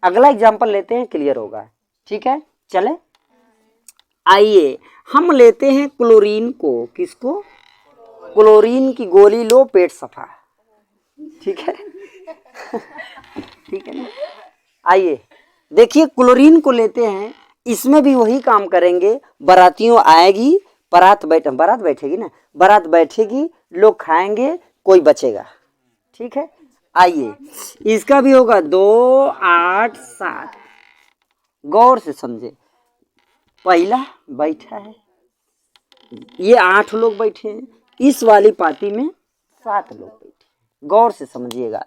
अगला एग्जाम्पल लेते हैं, क्लियर होगा। ठीक है, चले आइए हम लेते हैं क्लोरीन को। किसको? क्लोरीन की गोली लो, पेट सफा। ठीक है ठीक है ना। आइए देखिए, क्लोरीन को लेते हैं, इसमें भी वही काम करेंगे। बारातियों आएगी, बारात बैठेगी ना, बारात बैठेगी, लोग खाएंगे, कोई बचेगा। ठीक है, आइए इसका भी होगा 2, 8, 7। गौर से समझे, पहला बैठा है, ये 8 लोग बैठे हैं, इस वाली पार्टी में 7 लोग बैठे। गौर से समझिएगा,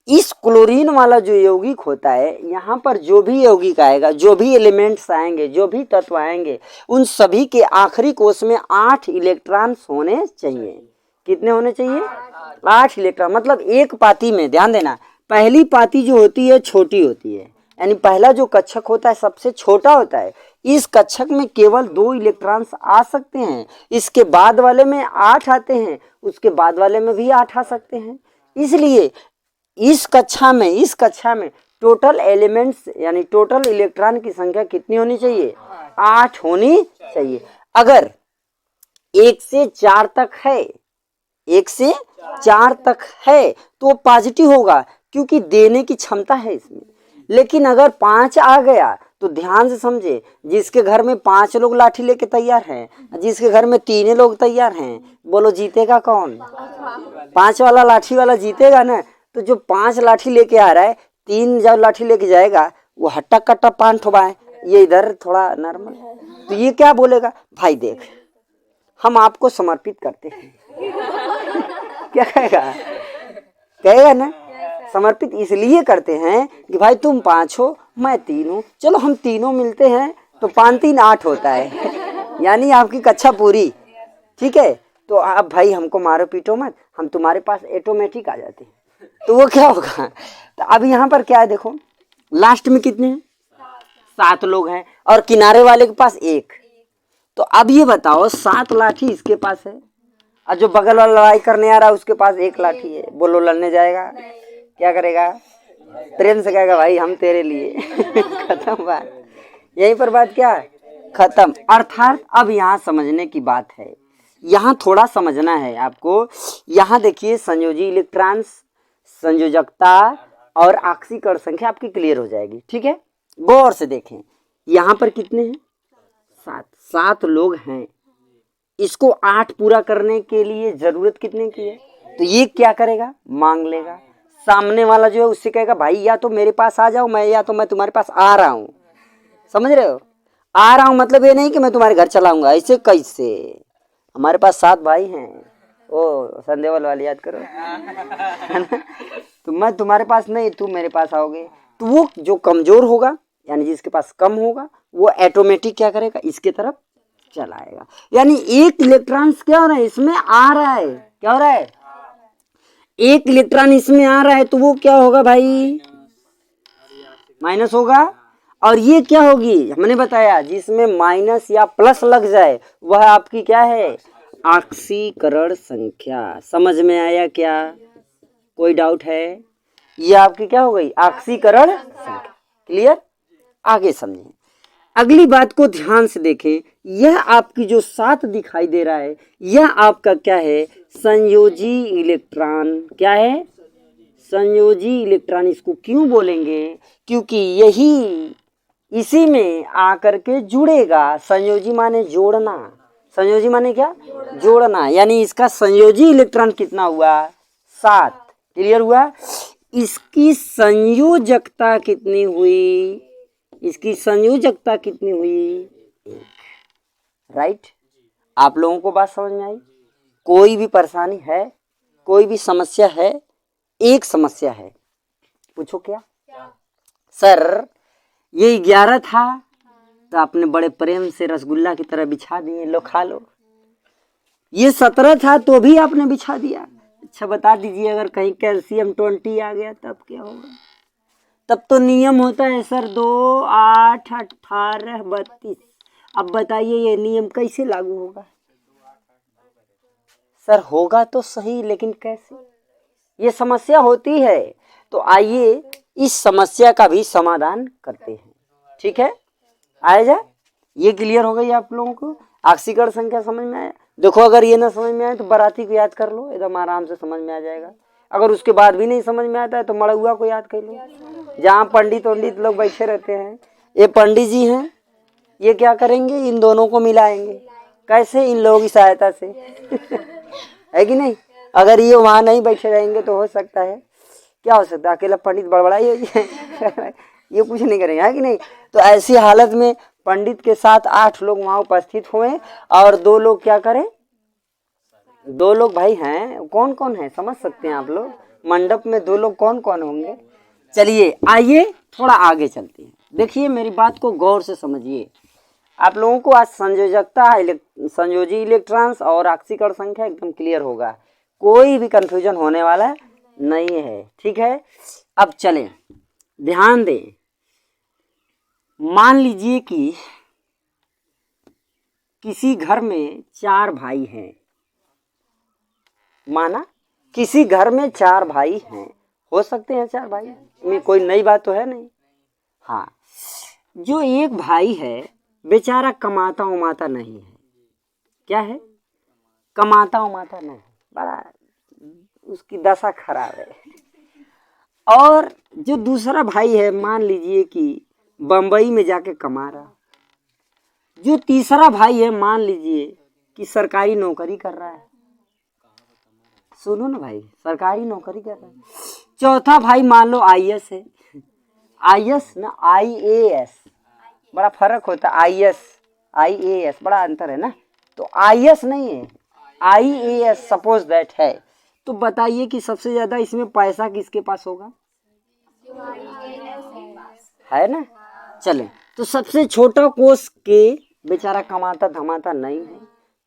इस क्लोरीन वाला जो यौगिक होता है, यहाँ पर जो भी यौगिक आएगा, जो भी एलिमेंट्स आएंगे, जो भी तत्व आएंगे, उन सभी के आखिरी कोष में 8 इलेक्ट्रॉन्स होने चाहिए। कितने होने चाहिए? 8 इलेक्ट्रॉन। मतलब एक पाती में, ध्यान देना, पहली पाती जो होती है छोटी होती है, यानी पहला जो कक्षक होता है सबसे छोटा होता है। इस कक्षक में केवल 2 इलेक्ट्रॉन्स आ सकते हैं, इसके बाद वाले में 8 आते हैं, उसके बाद वाले में भी 8 आ सकते हैं। इसलिए इस कक्षा में टोटल एलिमेंट्स यानी टोटल इलेक्ट्रॉन की संख्या कितनी होनी चाहिए? 8 होनी चाहिए। अगर 1 से 4 तक है, 1 से 4 तक है तो पॉजिटिव होगा, क्योंकि देने की क्षमता है इसमें। लेकिन अगर 5 आ गया तो ध्यान से समझे, जिसके घर में 5 लोग लाठी लेके तैयार हैं, जिसके घर में 3 लोग तैयार हैं, बोलो जीतेगा कौन? 5 वाला लाठी वाला जीतेगा ना। तो जो 5 लाठी लेके आ रहा है, 3 जब लाठी लेके जाएगा, वो हट्टा कट्टा 5 ठोबाए, ये इधर थोड़ा नॉर्मल, तो ये क्या बोलेगा? भाई देख, हम आपको समर्पित करते हैं क्या कहेगा? कहेगा ना, समर्पित इसलिए करते हैं कि भाई तुम 5 हो, मैं 3 हूँ, चलो हम तीनों मिलते हैं तो 5 3 8 होता है यानी आपकी कक्षा पूरी। ठीक है, तो अब भाई हमको मारो पीटो मत, हम तुम्हारे पास ऑटोमेटिक आ जाते हैं। तो वो क्या होगा? तो अब यहाँ पर क्या है, देखो लास्ट में कितने हैं? 7 लोग हैं, और किनारे वाले के पास 1। तो अब ये बताओ, 7 लाठी इसके पास है, और जो बगल वाला लड़ाई करने आ रहा है उसके पास 1 लाठी है। बोलो लड़ने जाएगा? क्या करेगा? प्रेम से कहेगा भाई हम तेरे लिए खत्म बात, यहीं पर बात क्या है? खत्म। अर्थात अब यहाँ समझने की बात है, यहाँ थोड़ा समझना है आपको। यहाँ देखिए, संयोजी इलेक्ट्रॉन्स, संयोजकता और ऑक्सीकरण संख्या आपकी क्लियर हो जाएगी। ठीक है, गौर से देखें, यहाँ पर कितने हैं? 7 लोग हैं। इसको 8 पूरा करने के लिए जरूरत कितने की है? तो ये क्या करेगा? मांग लेगा। सामने वाला जो है उससे कहेगा भाई या तो मेरे पास आ जाओ, या तो मैं तुम्हारे पास आ रहा हूँ। समझ रहे हो? आ रहा हूँ मतलब ये नहीं कि मैं तुम्हारे घर चलाऊंगा, ऐसे कैसे? हमारे पास 7 भाई हैं, ओ संदेवल वाली याद करो है ना? तो मैं तुम्हारे पास नहीं, तुम मेरे पास आओगे। तो वो जो कमजोर होगा, यानी जिसके पास कम होगा, वो ऑटोमेटिक क्या करेगा? इसके तरफ चलाएगा। यानी 1 इलेक्ट्रॉन क्या हो रहा है? इसमें आ रहा है। क्या हो रहा है? 1 इलेक्ट्रॉन इसमें आ रहा है, तो वो क्या होगा भाई? माइनस होगा। और ये क्या होगी? हमने बताया, जिसमें माइनस या प्लस लग जाए वह आपकी क्या है? ऑक्सीकरण संख्या। समझ में आया क्या? कोई डाउट है? ये आपकी क्या हो गई? ऑक्सीकरण संख्या। क्लियर? आगे समझें, अगली बात को ध्यान से देखें। यह आपकी जो 7 दिखाई दे रहा है, यह आपका क्या है? संयोजी इलेक्ट्रॉन। क्या है? संयोजी इलेक्ट्रॉन। इसको क्यों बोलेंगे? क्योंकि यही इसी में आकर के जुड़ेगा। संयोजी माने जोड़ना। संयोजी माने क्या? जोड़ना। यानी इसका संयोजी इलेक्ट्रॉन कितना हुआ? 7। क्लियर हुआ? इसकी संयोजकता कितनी हुई? इसकी संयोजकता कितनी हुई? 1। राइट? आप लोगों को बात समझ में आई? कोई भी परेशानी है? कोई भी समस्या है? एक समस्या है, पूछो। क्या? सर ये 11 था, तो आपने बड़े प्रेम से रसगुल्ला की तरह बिछा दिए, लो खा लो। ये 17 था तो भी आपने बिछा दिया। अच्छा बता दीजिए, अगर कहीं कैल्शियम 20 आ गया तब क्या होगा? तब तो नियम होता है सर 2, 8, 18, 32। अब बताइए ये नियम कैसे लागू होगा? सर होगा तो सही, लेकिन कैसे? ये समस्या होती है। तो आइए इस समस्या का भी समाधान करते हैं। ठीक है, आया जा, ये क्लियर हो गई आप लोगों को। आक्सीकरण संख्या समझ में आया। देखो अगर ये ना समझ में आए तो बाराती को याद कर लो, एकदम आराम से समझ में आ जाएगा। अगर उसके बाद भी नहीं समझ में आता है तो मड़उआ को याद कर लो, जहाँ पंडित लोग बैठे रहते हैं। ये पंडित जी हैं, ये क्या करेंगे, इन दोनों को मिलाएंगे। कैसे, इन लोगों की सहायता से है कि नहीं। अगर ये वहाँ नहीं बैठे रहेंगे तो हो सकता है, क्या हो सकता है, अकेला पंडित बड़बड़ाई हो जाए ये कुछ नहीं करेंगे, है कि नहीं। तो ऐसी हालत में पंडित के साथ 8 लोग वहाँ उपस्थित हुए और 2 लोग क्या करें, 2 लोग भाई हैं, कौन कौन है समझ सकते हैं आप लोग। मंडप में 2 लोग कौन कौन होंगे। चलिए आइए थोड़ा आगे चलते हैं। देखिए मेरी बात को गौर से समझिए। आप लोगों को आज संयोजकता, संयोजी इलेक्ट्रॉन्स और आक्सीकरण संख्या एकदम क्लियर होगा, कोई भी कंफ्यूजन होने वाला नहीं है। ठीक है, अब चलें, ध्यान दें। मान लीजिए कि किसी घर में 4 भाई हैं, माना किसी घर में 4 भाई हैं, हो सकते हैं 4 भाई में, कोई नई बात तो है नहीं। हाँ, जो एक भाई है बेचारा कमाता उमाता नहीं है, क्या है, कमाता उमाता नहीं, बड़ा उसकी दशा खराब है। और जो दूसरा भाई है मान लीजिए कि बम्बई में जाके कमा रहा। जो तीसरा भाई है मान लीजिए कि सरकारी नौकरी कर रहा है, सुनो ना भाई, सरकारी नौकरी कर रहा है। चौथा भाई मान लो आईएएस है, आईएएस ना आईएएस, बड़ा फर्क होता है, आईएएस बड़ा अंतर है ना। तो आईएएस नहीं है, आईएएस सपोज दैट है। तो बताइए कि सबसे ज्यादा इसमें पैसा किसके पास होगा, है ना। चले, तो सबसे छोटा कोष के बेचारा कमाता धमाता नहीं है,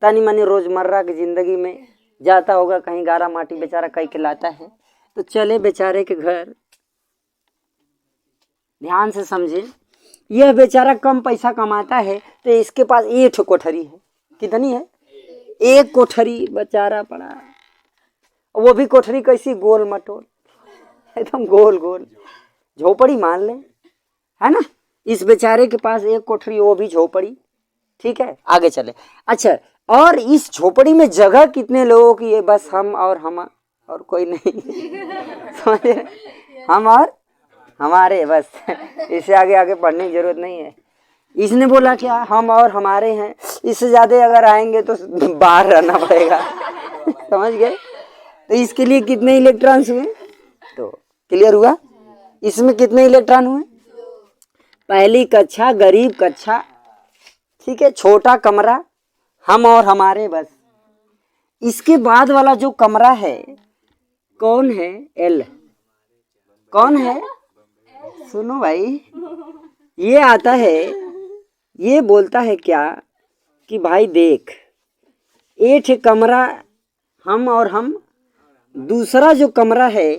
तनी मनी रोजमर्रा की जिंदगी में जाता होगा, कहीं गारा माटी बेचारा कहीं के लाता है। तो चले बेचारे के घर, ध्यान से समझे, यह बेचारा कम पैसा कमाता है तो इसके पास 1 कोठरी है। कितनी है, 1 कोठरी बेचारा पड़ा, वो भी कोठरी कैसी, गोल मटोल, एकदम गोल गोल झोपड़ी मान ले, है ना। इस बेचारे के पास 1 कोठरी, वो भी झोपड़ी। ठीक है, आगे चले। अच्छा, और इस झोपड़ी में जगह कितने लोगों की है, बस हम और कोई नहीं समझे, हम और हमारे, बस इससे आगे आगे पढ़ने की जरूरत नहीं है। इसने बोला क्या, हम और हमारे हैं, इससे ज्यादा अगर आएंगे तो बाहर रहना पड़ेगा समझ गए। तो इसके लिए कितने इलेक्ट्रॉन्स हुए, तो क्लियर हुआ, इसमें कितने इलेक्ट्रॉन हुए। पहली कक्षा गरीब कक्षा, ठीक है, छोटा कमरा, हम और हमारे, बस। इसके बाद वाला जो कमरा है कौन है, एल, कौन है, सुनो भाई, ये आता है, ये बोलता है क्या कि भाई देख, 1 कमरा हम और हम, दूसरा जो कमरा है,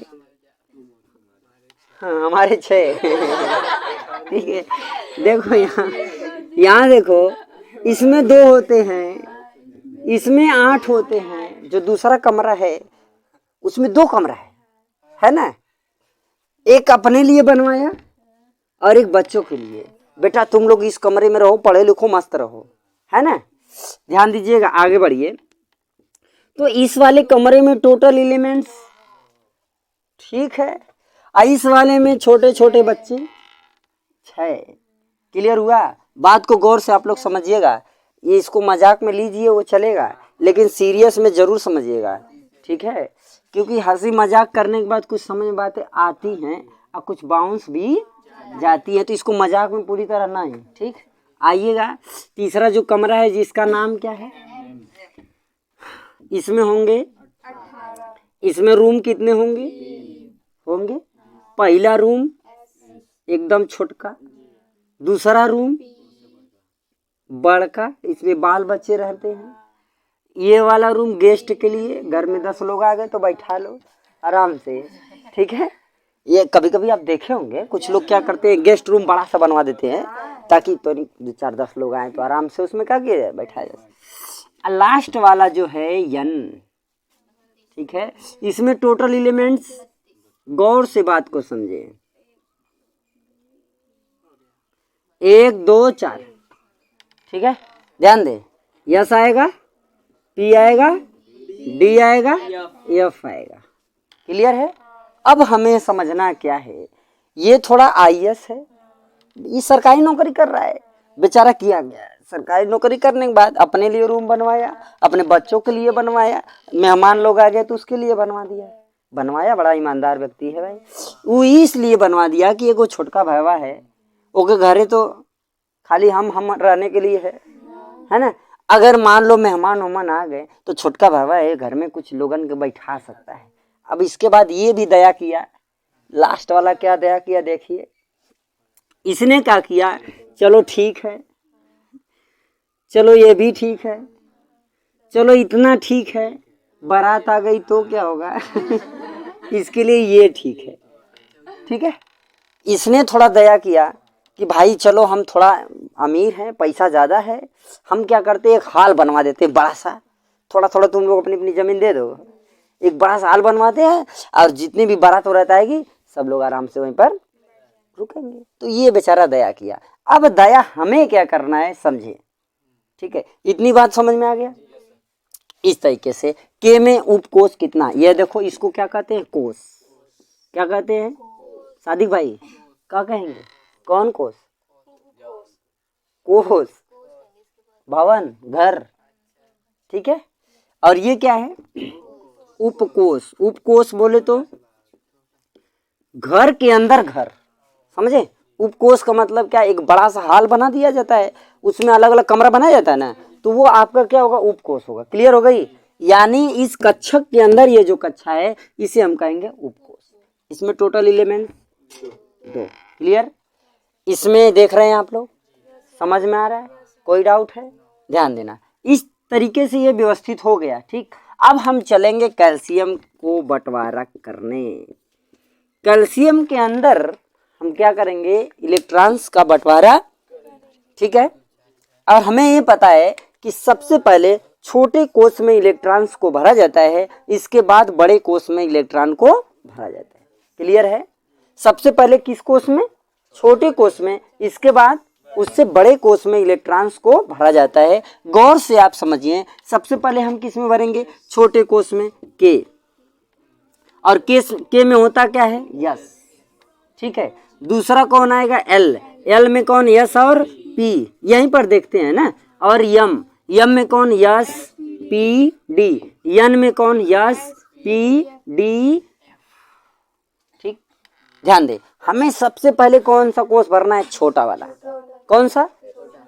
हाँ हमारे 6 ठीक है। देखो यहाँ देखो, इसमें 2 होते हैं, इसमें 8 होते हैं। जो दूसरा कमरा है उसमें 2 कमरा है ना, एक अपने लिए बनवाया और एक बच्चों के लिए। बेटा तुम लोग इस कमरे में रहो, पढ़े लिखो, मस्त रहो, है ना। ध्यान दीजिएगा, आगे बढ़िए। तो इस वाले कमरे में टोटल एलिमेंट्स, ठीक है, इस वाले में छोटे छोटे बच्चे 6। क्लियर हुआ। बात को गौर से आप लोग समझिएगा, ये इसको मजाक में लीजिए वो चलेगा, लेकिन सीरियस में जरूर समझिएगा, ठीक है। क्योंकि हंसी मजाक करने के बाद कुछ समझ में बातें आती हैं और कुछ बाउंस भी जाती है, तो इसको मजाक में पूरी तरह ना ही, ठीक। आइएगा, तीसरा जो कमरा है जिसका नाम क्या है, इसमें होंगे, इसमें रूम कितने होंगे, पहला रूम एकदम छोटका, दूसरा रूम बड़का, इसमें बाल बच्चे रहते हैं। ये वाला रूम गेस्ट के लिए, घर में 10 लोग आ गए तो बैठा लो आराम से, ठीक है। ये कभी कभी आप देखे होंगे कुछ लोग क्या करते हैं, गेस्ट रूम बड़ा सा बनवा देते हैं ताकि तो 4-10 लोग आए तो आराम से उसमें क्या किया जाए, बैठाया जाए। लास्ट वाला जो है यन, ठीक है, इसमें टोटल एलिमेंट्स, गौर से बात को समझे, 1 2 4, ठीक है। ध्यान दे, यस आएगा, पी आएगा, डी आएगा, एफ आएगा। क्लियर है। अब हमें समझना क्या है, ये थोड़ा आईएएस है, ये सरकारी नौकरी कर रहा है बेचारा, किया गया है सरकारी नौकरी करने के बाद अपने लिए रूम बनवाया, अपने बच्चों के लिए बनवाया, मेहमान लोग आ गए तो उसके लिए बनवा दिया, बनवाया। बड़ा ईमानदार व्यक्ति है भाई, वो इसलिए बनवा दिया कि एगो छोटका भैया है, ओके घरे तो खाली हम रहने के लिए है ना। अगर मान लो मेहमान उहमान आ गए तो छोटका भैया है घर में कुछ लोगन के बैठा सकता है। अब इसके बाद ये भी दया किया, लास्ट वाला क्या दया किया देखिए, इसने क्या किया, चलो ठीक है, चलो ये भी ठीक है, चलो इतना ठीक है, बारात आ गई तो क्या होगा इसके लिए ये ठीक है, ठीक है। इसने थोड़ा दया किया कि भाई चलो हम थोड़ा अमीर हैं, पैसा ज़्यादा है, हम क्या करते एक हाल बनवा देते बड़ा सा, थोड़ा थोड़ा तुम लोग अपनी अपनी ज़मीन दे दो, एक बड़ा सा हाल बनवाते हैं और जितनी भी बारात हो रहता आएगी सब लोग आराम से वहीं पर रुकेंगे। तो ये बेचारा दया किया। अब दया हमें क्या करना है समझे, ठीक है। इतनी बात समझ में आ गया। इस तरीके से के में उपकोष कितना, ये देखो इसको क्या कहते हैं, कोष। क्या कहते हैं सादिक भाई, क्या कहेंगे, कौन कोष, कोष भवन घर, ठीक है। और ये क्या है, उपकोष। उपकोष बोले तो घर के अंदर घर, समझे। उपकोष का मतलब क्या, एक बड़ा सा हॉल बना दिया जाता है, उसमें अलग अलग कमरा बनाया जाता है ना, तो वो आपका क्या होगा, उपकोष होगा। क्लियर हो गई। यानी इस कक्षक के अंदर ये जो कक्षा है इसे हम कहेंगे उपकोष। इसमें टोटल एलिमेंट 2। क्लियर। इसमें देख रहे हैं आप लोग, समझ में आ रहा है, कोई डाउट है, ध्यान देना। इस तरीके से ये व्यवस्थित हो गया, ठीक। अब हम चलेंगे कैल्शियम को बंटवारा करने। कैल्शियम के अंदर हम क्या करेंगे, इलेक्ट्रॉन्स का बंटवारा, ठीक है। और हमें ये पता है कि सबसे पहले छोटे कोष में इलेक्ट्रॉन्स को भरा जाता है, इसके बाद बड़े कोष में इलेक्ट्रॉन को भरा जाता है। क्लियर है। सबसे पहले किस कोष में, छोटे कोष में, इसके बाद उससे बड़े कोष में इलेक्ट्रॉन्स को भरा जाता है। गौर से आप समझिए, सबसे पहले हम किस में भरेंगे, छोटे कोष में, के। और के में होता क्या है, यस, ठीक है। दूसरा कौन आएगा, एल। एल में कौन, यस और पी, यहीं पर देखते हैं ना। और यम, यम में कौन, यस पी डी। यन में कौन, यस पी डी, ठीक। ध्यान दे, हमें सबसे पहले कौन सा कोष भरना है, छोटा वाला। कौन सा,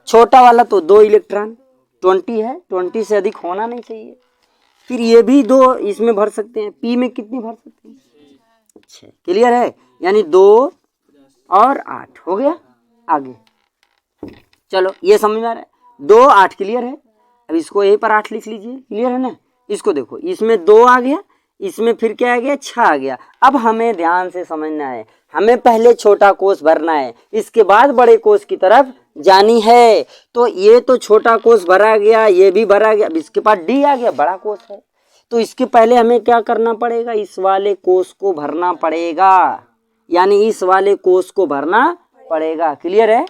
छोटा वाला। तो 2 इलेक्ट्रॉन, 20 है, 20 से अधिक होना नहीं चाहिए। फिर ये भी 2 इसमें भर सकते हैं। पी में कितनी भर सकते हैं, 6। क्लियर है। यानी 2 और 8 हो गया। आगे चलो, ये समझ में आ रहा है, 2 8 क्लियर है। अब इसको यहीं पर 8 लिख लीजिए, क्लियर है ना। इसको देखो, इसमें 2 आ गया, इसमें फिर क्या आ गया, 6 आ गया। अब हमें ध्यान से समझना है, हमें पहले छोटा कोष भरना है, इसके बाद बड़े कोष की तरफ जानी है। तो ये तो छोटा कोष भरा गया, ये भी भरा गया। अब इसके पास डी आ गया, बड़ा कोष है, तो इसके पहले हमें क्या करना पड़ेगा, इस वाले कोष को भरना पड़ेगा। यानी इस वाले कोष को भरना पड़ेगा। क्लियर है,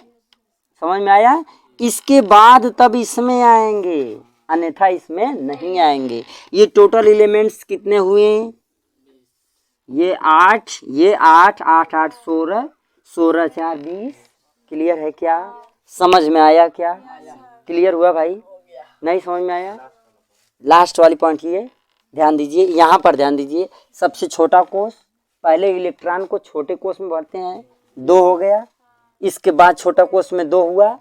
समझ में आया। इसके बाद तब इसमें आएंगे, अन्यथा इसमें नहीं आएंगे। ये टोटल एलिमेंट्स कितने हुए, ये 8, ये 8, 8 8 16, 16 4 20। क्लियर है क्या, समझ में आया क्या, क्लियर हुआ भाई, नहीं समझ में आया। लास्ट वाली पॉइंट ये ध्यान दीजिए, यहाँ पर ध्यान दीजिए। सबसे छोटा कोष, पहले इलेक्ट्रॉन को छोटे कोष में भरते हैं, 2 हो गया। इसके बाद छोटा कोष में 2 हुआ,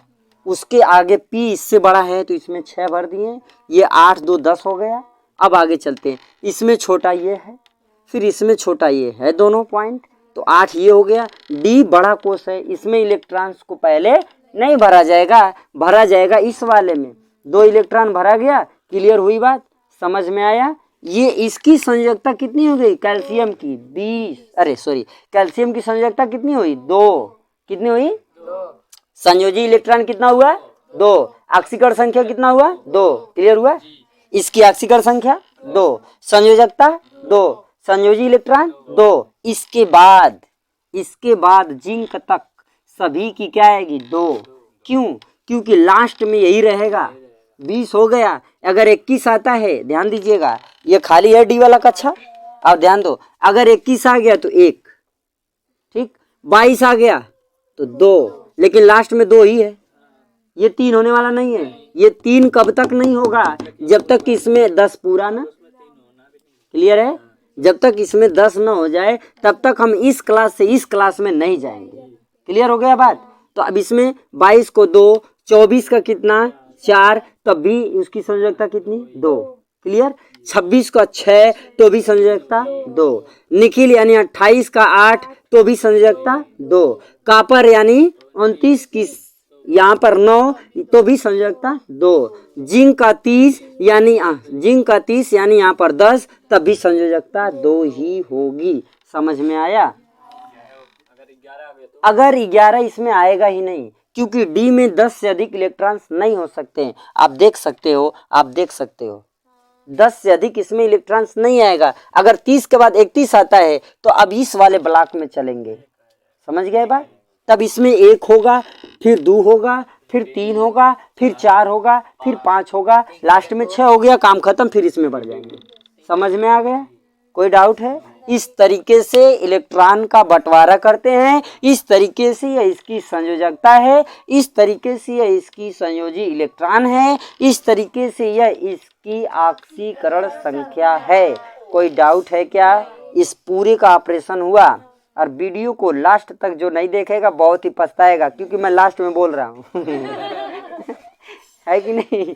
उसके आगे पी इससे बड़ा है तो इसमें 6 भर दिए। ये 8 2 10 हो गया। अब आगे चलते हैं, इसमें छोटा ये है, फिर इसमें छोटा ये है, दोनों पॉइंट, तो 8 ये हो गया। डी बड़ा कोष है, इसमें इलेक्ट्रॉन्स को पहले नहीं भरा जाएगा, भरा जाएगा इस वाले में। 2 इलेक्ट्रॉन भरा गया। क्लियर हुई बात, समझ में आया। ये इसकी संयोजकता कितनी हो गई, कैल्शियम की 20, अरे सॉरी, कैल्शियम की संयोजकता कितनी हुई, 2। कितनी हुई, 2। संयोजी इलेक्ट्रॉन कितना हुआ, 2। ऑक्सीकरण संख्या कितना हुआ, 2। क्लियर हुआ। इसकी ऑक्सीकरण संख्या 2, संयोजकता 2, संयोजी इलेक्ट्रॉन 2। इसके बाद जिंक तक सभी की क्या आएगी, 2। क्यों? क्योंकि लास्ट में यही रहेगा। 20 हो गया, अगर 21 आता है, ध्यान दीजिएगा, ये खाली है डी वाला कक्षा। अब ध्यान दो, अगर 21 आ गया तो 1, ठीक, 22 आ गया तो 2, लेकिन लास्ट में 2 ही है, ये 3 होने वाला नहीं है। ये 3 कब तक नहीं होगा? जब तक कि इसमें 10 पूरा ना, क्लियर है? जब तक इसमें 10 न हो जाए तब तक हम इस क्लास से इस क्लास में नहीं जाएंगे। क्लियर हो गया बात? तो अब इसमें 22 को 2, 24 का कितना 4, तो भी उसकी संयोजकता कितनी 2। क्लियर? 26 का 6 तो भी संयोजकता 2। निखिल यानी 28 का 8 तो भी संयोजकता 2। कापर यानी 29 की यहाँ पर 9 तो भी संयोजकता 2। जिंक का 30 यानी यहाँ पर 10 तब भी संयोजकता 2 ही होगी। समझ में आया? अगर 11 इसमें आएगा ही नहीं, क्योंकि डी में 10 से अधिक इलेक्ट्रॉन्स नहीं हो सकते। आप देख सकते हो 10 से अधिक इसमें इलेक्ट्रॉन्स नहीं आएगा। अगर 30 के बाद 31 आता है तो अब इस वाले ब्लॉक में चलेंगे। समझ गए बात? तब इसमें 1 होगा, फिर 2 होगा, फिर 3 होगा, फिर 4 होगा, फिर 5 होगा, लास्ट में 6 हो गया, काम खत्म, फिर इसमें बढ़ जाएंगे। समझ में आ गया? कोई डाउट है? इस तरीके से इलेक्ट्रॉन का बंटवारा करते हैं, इस तरीके से यह इसकी संयोजकता है, इस तरीके से यह इसकी संयोजी इलेक्ट्रॉन है, इस तरीके से यह इसकी ऑक्सीकरण संख्या है। कोई डाउट है क्या? इस पूरे का ऑपरेशन हुआ। और वीडियो को लास्ट तक जो नहीं देखेगा बहुत ही पछताएगा, क्योंकि मैं लास्ट में बोल रहा हूँ है कि नहीं?